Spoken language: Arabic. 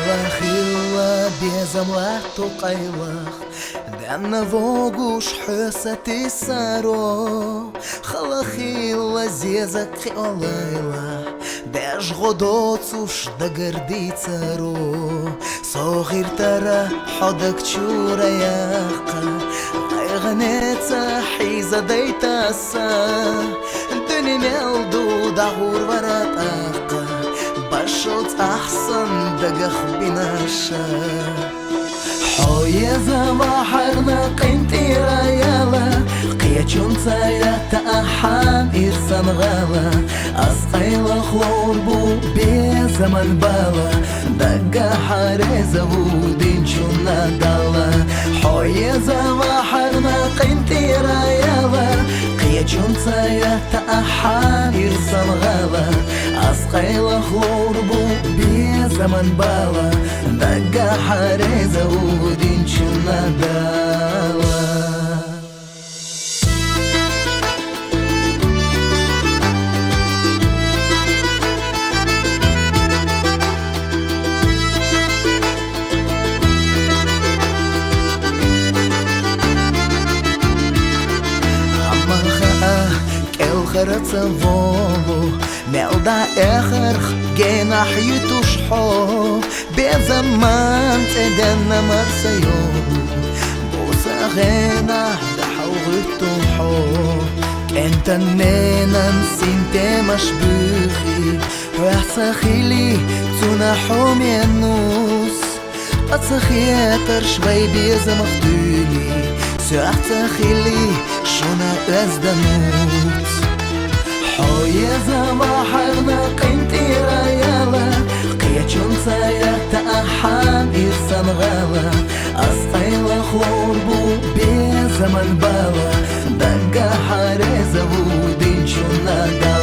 خلاخيلا بيزملا تقيلخ دعنا فوقوش حسة سارو خلاخيلا زيزك خيوليلا داش غدوتوش دقردي تارو صغير ترى حدك تشورا ياقا غنيتا حيزة ديتا سا دني ميلدو دغور وراتاقا باشوت أحسن دقخ بناشا حويا زواحرنا قيمتي رايالا قيتشون ساياتا أحام إرسان غالا أسقيلا خلوربو بزمن بالا دقا حارزة ودينشون نادالا حويا زواحرنا قيمتي رايالا قيتشون ساياتا أحام إرسان غالا أسقيلا خلوربو بزمن بالا دقا حارزة ودينشون نادالا خرطة فولو ملدا آخر جناح يتوشحو بزمان تدنا مرسيو بوسا غينا دحو غتوحو كنت نينا نسينت مشبوخي راح سخيلي تنحو منوس أتسخياتر شوي بيزا مخدولي ساعة تخيلي شونا أزدنوت حويا زواحرنا قيمتي رايالا قيتشون ساياتا أحام إرسان غالا أسقيلا خوربو بزمن بالا دقا حارزة ودينشون نادا